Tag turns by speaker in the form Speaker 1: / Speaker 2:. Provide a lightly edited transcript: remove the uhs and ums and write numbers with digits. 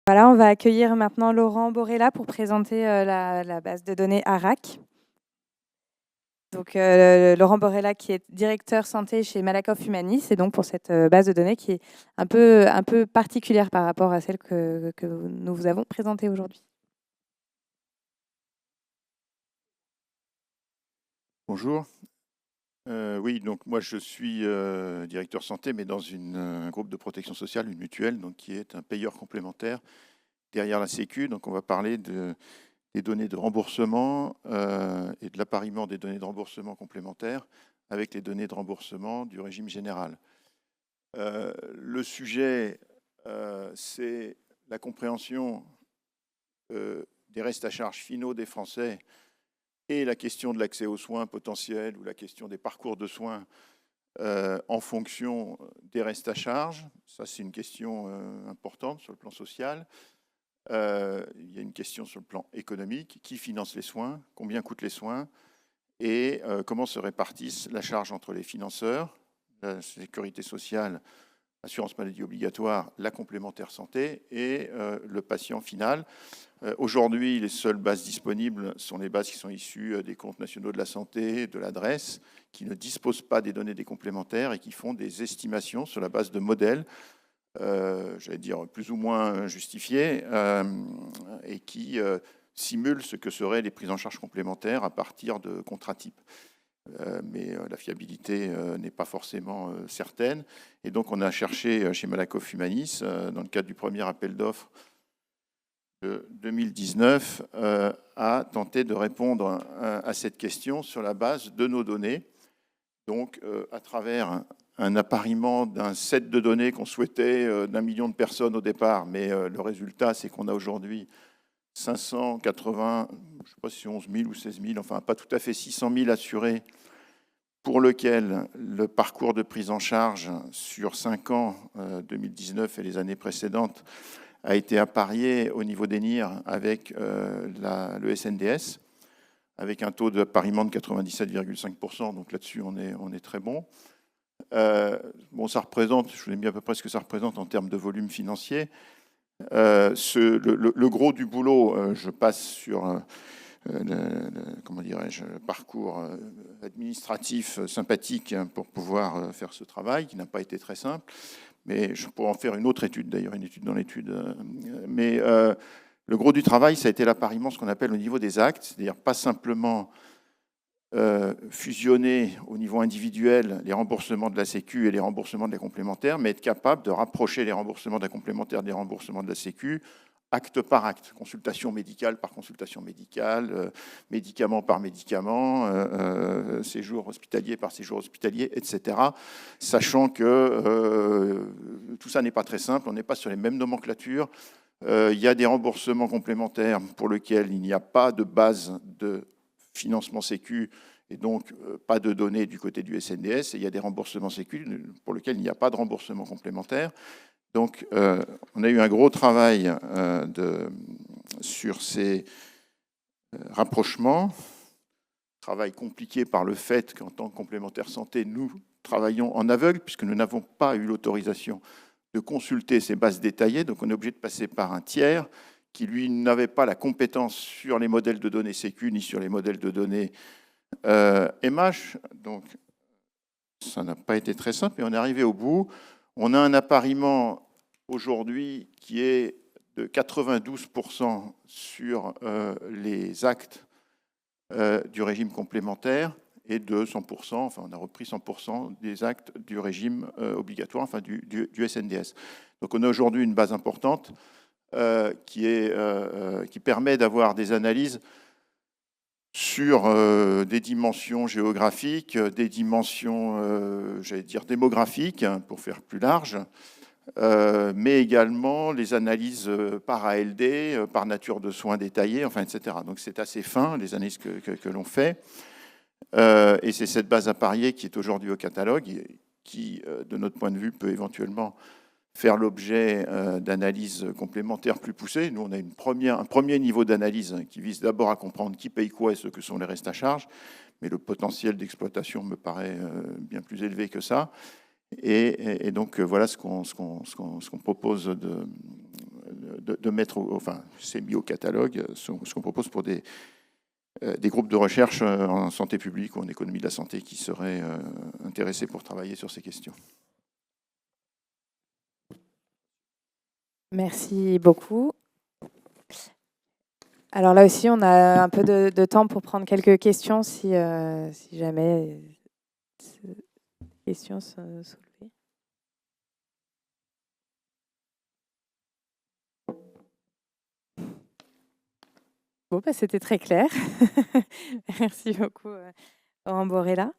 Speaker 1: Voilà, on va accueillir maintenant Laurent Borella pour présenter la base de données ARAC. Donc, Laurent Borella qui est directeur santé chez Malakoff Humanis, et donc pour cette base de données qui est un peu particulière par rapport à celle que nous vous avons présentée aujourd'hui.
Speaker 2: Bonjour. Oui, donc moi je suis directeur santé, mais dans un groupe de protection sociale, une mutuelle, donc qui est un payeur complémentaire derrière la Sécu. Donc on va parler des données de remboursement et de l'appariement des données de remboursement complémentaires avec les données de remboursement du régime général. Le sujet, c'est la compréhension des restes à charge finaux des Français et la question de l'accès aux soins potentiels ou la question des parcours de soins en fonction des restes à charge. Ça, c'est une question importante sur le plan social. Il y a une question sur le plan économique. Qui finance les soins? Combien coûtent les soins? Et comment se répartissent la charge entre les financeurs, la sécurité sociale, assurance maladie obligatoire, la complémentaire santé et le patient final. Aujourd'hui, les seules bases disponibles sont les bases qui sont issues des comptes nationaux de la santé, de l'adresse, qui ne disposent pas des données des complémentaires et qui font des estimations sur la base de modèles, j'allais dire plus ou moins justifiés, et qui simulent ce que seraient les prises en charge complémentaires à partir de contrats types. Mais la fiabilité n'est pas forcément certaine. Et donc, on a cherché chez Malakoff Humanis, dans le cadre du premier appel d'offres de 2019, à tenter de répondre à cette question sur la base de nos données. Donc, à travers un appariement d'un set de données qu'on souhaitait d'1 million de personnes au départ, mais le résultat, c'est qu'on a aujourd'hui 580, je ne sais pas si 11 000 ou 16 000, enfin pas tout à fait 600 000 assurés pour lequel le parcours de prise en charge sur 5 ans, 2019 et les années précédentes, a été apparié au niveau des NIR avec le SNDS, avec un taux d'appariement de 97,5%, donc là-dessus on est très bon. Bon, ça représente, je vous ai mis à peu près ce que ça représente en termes de volume financier. Le gros du boulot, je passe sur comment dirais-je, parcours administratif sympathique pour pouvoir faire ce travail, qui n'a pas été très simple. Mais je pourrais en faire une autre étude, d'ailleurs, une étude dans l'étude. Mais le gros du travail, ça a été l'appariement, ce qu'on appelle au niveau des actes, c'est-à-dire pas simplement fusionner au niveau individuel les remboursements de la Sécu et les remboursements de la complémentaire, mais être capable de rapprocher les remboursements de la complémentaire des remboursements de la Sécu, acte par acte, consultation médicale par consultation médicale, médicament par médicament, séjour hospitalier par séjour hospitalier, etc. Sachant que tout ça n'est pas très simple, on n'est pas sur les mêmes nomenclatures. Il y a des remboursements complémentaires pour lesquels il n'y a pas de base de financement Sécu et donc pas de données du côté du SNDS. Et il y a des remboursements Sécu pour lesquels il n'y a pas de remboursement complémentaire. Donc, on a eu un gros travail sur ces rapprochements. Travail compliqué par le fait qu'en tant que complémentaire santé, nous travaillons en aveugle puisque nous n'avons pas eu l'autorisation de consulter ces bases détaillées. Donc, on est obligé de passer par un tiers qui, lui, n'avait pas la compétence sur les modèles de données Sécu ni sur les modèles de données MH. Donc, ça n'a pas été très simple, mais on est arrivé au bout. On a un appariement aujourd'hui qui est de 92% sur les actes du régime complémentaire et de 100%, enfin on a repris 100% des actes du régime obligatoire, enfin du SNDS. Donc on a aujourd'hui une base importante qui permet d'avoir des analyses sur des dimensions géographiques, des dimensions, j'allais dire, démographiques, hein, pour faire plus large, mais également les analyses par ALD, par nature de soins détaillés, enfin, etc. Donc c'est assez fin, les analyses que l'on fait. Et c'est cette base appariée qui est aujourd'hui au catalogue, qui, de notre point de vue, peut éventuellement faire l'objet d'analyses complémentaires plus poussées. Nous, on a un premier niveau d'analyse qui vise d'abord à comprendre qui paye quoi et ce que sont les restes à charge, mais le potentiel d'exploitation me paraît bien plus élevé que ça. Et donc, voilà ce qu'on propose de mettre, enfin, c'est mis au catalogue, ce qu'on propose pour des groupes de recherche en santé publique ou en économie de la santé qui seraient intéressés pour travailler sur ces questions.
Speaker 1: Merci beaucoup. Alors là aussi, on a un peu de temps pour prendre quelques questions si jamais ces questions sont soulevées. Bon, bah, c'était très clair. Merci beaucoup, Laurent Borella.